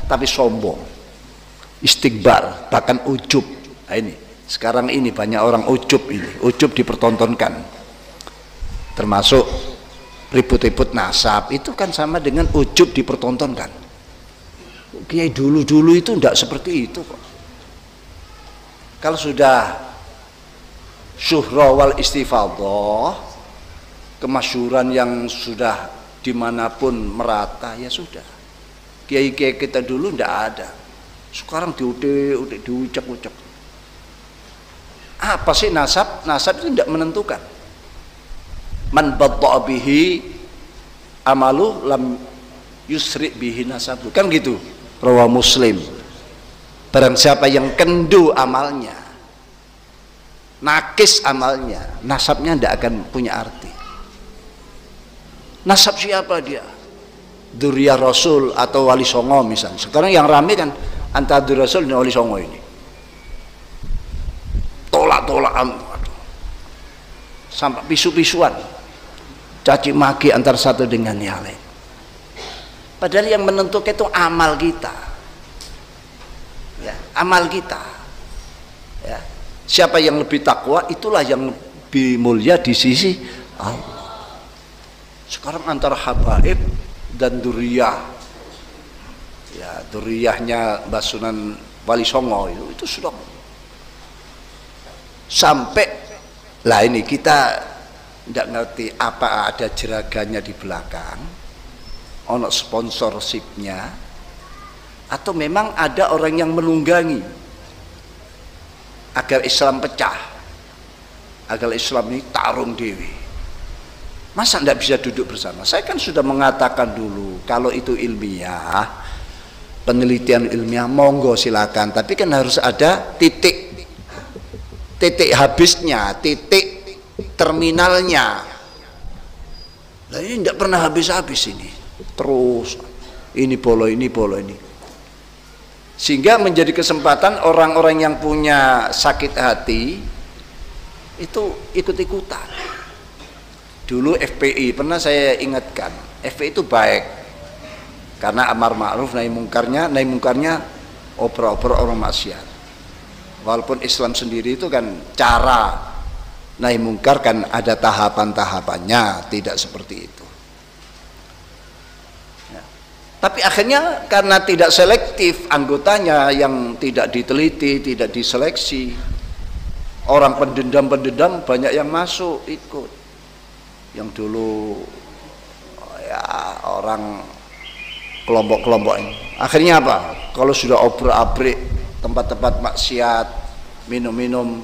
tapi sombong, istikbar, bahkan ujub. Nah, ini sekarang ini banyak orang ujub, ini ujub dipertontonkan, termasuk ribut-ribut nasab itu kan sama dengan ujub dipertontonkan. Kiai dulu itu tidak seperti itu kok. Kalau sudah syuhra wal istifadhah, kemasyhuran yang sudah dimanapun merata, ya sudah. Kiai-kiai kita dulu tidak ada. Sekarang diucap-ucap. Apa sih nasab? Nasab itu tidak menentukan. Man batta'a bihi amalu lam yusri bihi nasabu. Kan gitu. Rawah Muslim. Barang siapa yang kendu amalnya, nakis amalnya, nasabnya tidak akan punya arti. Nasab siapa dia? Dzurriyyah Rasul atau Wali Songo misalnya. Sekarang yang rame kan antara Dzurriyyah Rasul dan Wali Songo ini. Tolak-tolakan, sampai pisu-pisuan, caci maki antara satu dengan yang lain. Padahal yang menentukan itu amal kita, ya, amal kita. Ya. Siapa yang lebih takwa, itulah yang lebih mulia di sisi Allah. Sekarang antara habaib dan duriyah, ya duriyahnya Mbah Sunan Wali Songo itu sudah sampai lah ini kita tidak ngerti apa ada jeraganya di belakang, ono sponsorshipnya, atau memang ada orang yang menunggangi agar Islam pecah, agar Islam ini tarung dewi. Masa tidak bisa duduk bersama? Saya kan sudah mengatakan dulu, kalau itu ilmiah, penelitian ilmiah, monggo silakan, tapi kan harus ada titik habisnya, titik terminalnya. Nah ini tidak pernah habis-habis ini, terus ini polo ini, sehingga menjadi kesempatan orang-orang yang punya sakit hati itu ikut-ikutan. Dulu FPI pernah saya ingatkan, FPI itu baik karena amar ma'ruf nahi mungkarnya oper-oper orang maksiat. Walaupun Islam sendiri itu kan cara nahi mungkar kan ada tahapan-tahapannya, tidak seperti itu. Ya. Tapi akhirnya karena tidak selektif anggotanya, yang tidak diteliti, tidak diseleksi, orang pendendam banyak yang masuk ikut. Yang dulu ya orang kelompok-kelompok ini, akhirnya apa? Kalau sudah obrak-abrik tempat-tempat maksiat, minum-minum,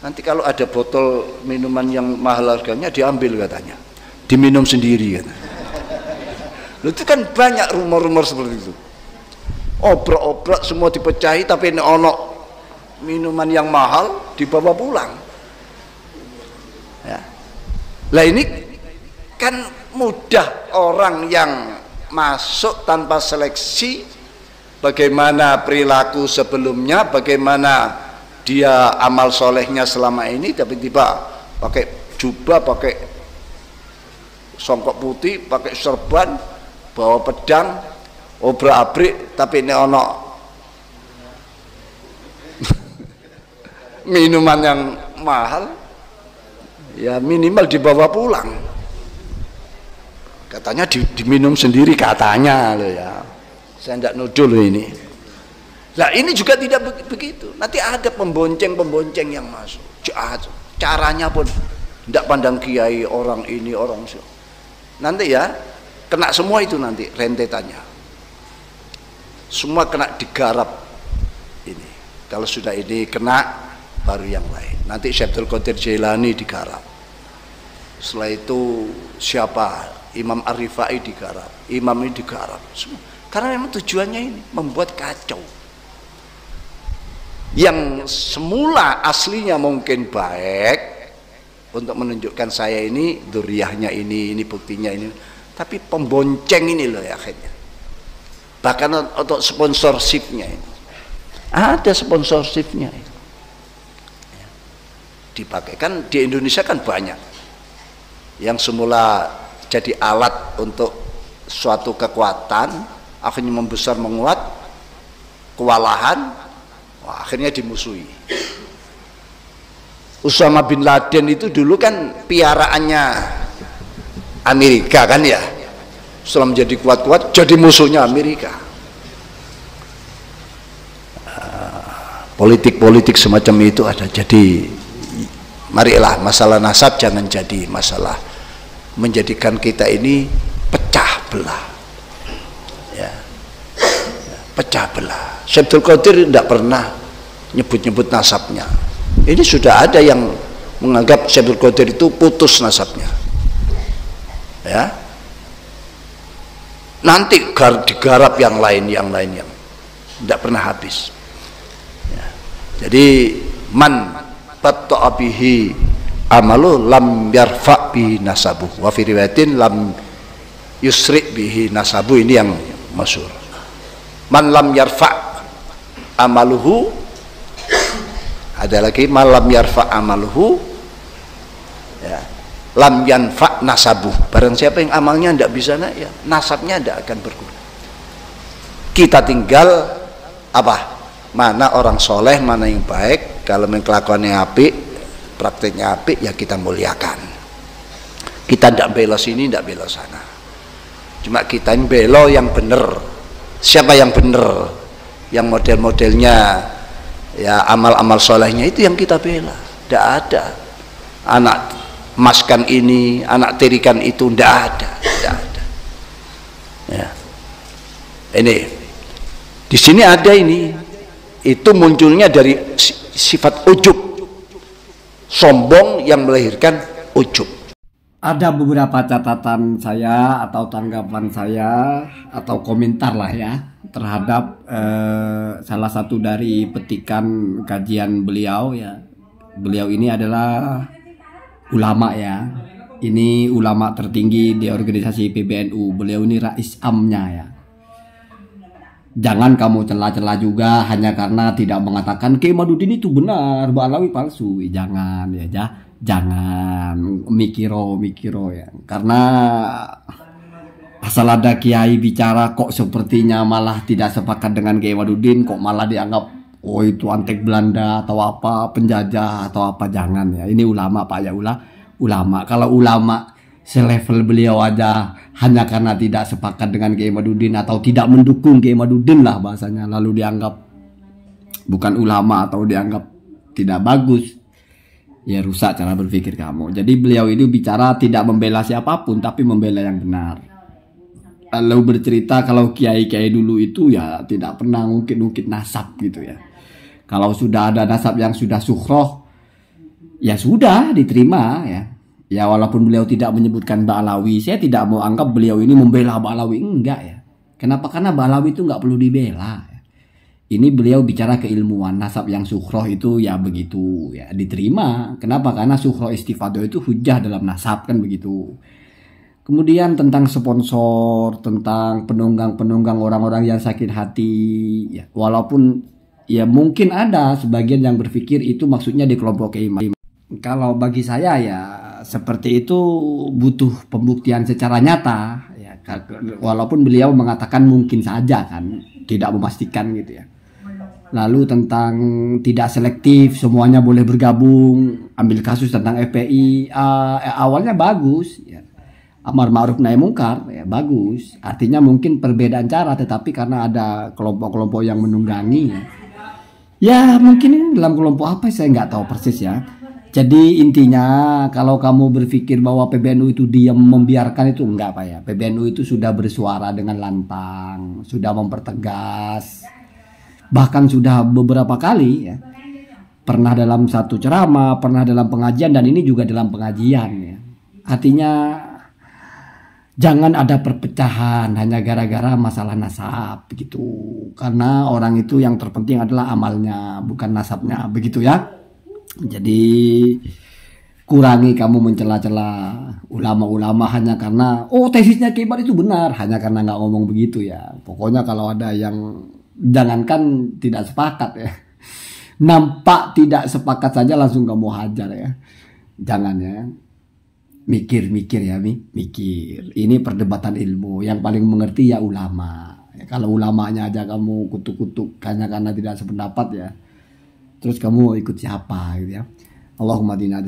nanti kalau ada botol minuman yang mahal harganya diambil katanya, diminum sendiri kan. Itu kan banyak rumor-rumor seperti itu. Obrak-obrak semua dipecahi, tapi ini ono minuman yang mahal dibawa pulang. Ya. Lah ini kan mudah orang yang masuk tanpa seleksi, bagaimana perilaku sebelumnya, bagaimana dia amal solehnya selama ini, tiba-tiba pakai jubah, pakai songkok putih, pakai serban, bawa pedang, obrak-abrik, tapi ini ono minuman yang mahal, ya minimal dibawa pulang, katanya diminum sendiri katanya loh ya, saya tidak nuduh loh ini. Nah ini juga tidak begitu, nanti ada pembonceng yang masuk, jahat, caranya pun tidak pandang kiai, orang ini orang itu, nanti ya kena semua itu, nanti rentetannya semua kena digarap ini. Kalau sudah ini kena, baru yang lain. Nanti Syekh Abdul Qadir Jailani digarap. Setelah itu siapa? Imam Ar-Rifai digarap. Imam ini digarap. Semua. Karena memang tujuannya ini membuat kacau. Yang semula aslinya mungkin baik untuk menunjukkan saya ini dzurriyahnya ini buktinya ini. Tapi pembonceng ini loh ya akhirnya. Bahkan untuk sponsorshipnya ini. Ada sponsorshipnya ini. Dipakai kan di Indonesia kan banyak yang semula jadi alat untuk suatu kekuatan, akhirnya membesar menguat, kewalahan, wah, akhirnya dimusuhi. Usama bin Laden itu dulu kan piaraannya Amerika kan ya, setelah menjadi kuat-kuat jadi musuhnya Amerika. Politik-politik semacam itu ada. Jadi marilah masalah nasab jangan jadi masalah menjadikan kita ini pecah belah ya, pecah belah. Syekh Abdul Qadir tidak pernah nyebut-nyebut nasabnya. Ini sudah ada yang menganggap Syekh Abdul Qadir itu putus nasabnya ya, nanti digarap yang lain yang tidak pernah habis ya. Jadi man batta'a bihi amalu lam yarfa' bihi nasabu wa fi riwayatin lam yusri' bihi nasabu. Ini yang masyhur. Man lam yarfa' amaluhu, ada lagi man lam yarfa' amaluhu ya, lam yanfa' nasabu. Barang siapa yang amalnya tidak bisa naik ya, nasabnya tidak akan berguna. Kita tinggal apa? Mana orang soleh, mana yang baik. Kalau kelakuannya apik, prakteknya apik, ya kita muliakan. Kita tidak bela sini, tidak bela sana. Cuma kita yang bela yang benar. Siapa yang benar? Yang model-modelnya ya amal-amal solehnya itu yang kita bela. Tidak ada anak maskan ini, anak tirikan itu, tidak ada, tidak ada. Ya. Ini di sini ada ini. Itu munculnya dari sifat ujub, sombong yang melahirkan ujub. Ada beberapa catatan saya atau tanggapan saya atau komentar lah ya terhadap salah satu dari petikan kajian beliau ya. Beliau ini adalah ulama ya. Ini ulama tertinggi di organisasi PBNU. Beliau ini rais amnya ya. Jangan kamu celah-celah juga hanya karena tidak mengatakan Kiai Madudin itu benar, Ba'alawi palsu. Jangan ya, jangan mikiro ya. Karena asal ada kiai bicara kok sepertinya malah tidak sepakat dengan Kiai Madudin, kok malah dianggap oh itu antek Belanda atau apa, penjajah atau apa. Jangan ya. Ini ulama Pak ya, ulama. Kalau ulama selevel beliau aja hanya karena tidak sepakat dengan Kiai Madudin atau tidak mendukung Kiai Madudin lah bahasanya, lalu dianggap bukan ulama atau dianggap tidak bagus, ya rusak cara berpikir kamu. Jadi beliau itu bicara tidak membela siapapun tapi membela yang benar. Lalu bercerita kalau kiai-kiai dulu itu ya tidak pernah ngungkit-ngungkit nasab gitu ya. Kalau sudah ada nasab yang sudah sukhroh ya sudah diterima ya. Ya walaupun beliau tidak menyebutkan Ba'alawi, saya tidak mau anggap beliau ini membela Ba'alawi, enggak ya. Kenapa? Karena Ba'alawi itu enggak perlu dibela. Ini beliau bicara keilmuan, nasab yang sukhroh itu ya begitu ya diterima. Kenapa? Karena sukhroh istifadah itu hujah dalam nasab kan begitu. Kemudian tentang sponsor, tentang penunggang-penunggang orang-orang yang sakit hati, ya walaupun ya mungkin ada sebagian yang berpikir itu maksudnya di kelompok Kiai. Kalau bagi saya ya seperti itu butuh pembuktian secara nyata ya, walaupun beliau mengatakan mungkin saja kan, tidak memastikan gitu ya. Lalu tentang tidak selektif, semuanya boleh bergabung, ambil kasus tentang FPI, awalnya bagus ya. Amar ma'ruf nahi mungkar ya bagus, artinya mungkin perbedaan cara, tetapi karena ada kelompok-kelompok yang menunggangi ya mungkin ini dalam kelompok apa saya nggak tahu persis ya. Jadi intinya kalau kamu berpikir bahwa PBNU itu diam membiarkan, itu enggak Pak ya. PBNU itu sudah bersuara dengan lantang, sudah mempertegas, bahkan sudah beberapa kali ya. Pernah dalam satu ceramah, pernah dalam pengajian, dan ini juga dalam pengajian ya. Artinya jangan ada perpecahan hanya gara-gara masalah nasab gitu. Karena orang itu yang terpenting adalah amalnya, bukan nasabnya, begitu ya. Jadi kurangi kamu mencela-cela ulama-ulama hanya karena oh tesisnya Kiai itu benar, hanya karena nggak ngomong begitu ya. Pokoknya kalau ada yang jangankan tidak sepakat ya, nampak tidak sepakat saja langsung kamu hajar ya. Jangan ya. Mikir ya, mikir. Ini perdebatan ilmu, yang paling mengerti ya ulama Ya, kalau ulamanya aja kamu kutuk-kutuk karena tidak sependapat ya, terus kamu ikut siapa gitu ya. Allahumma dina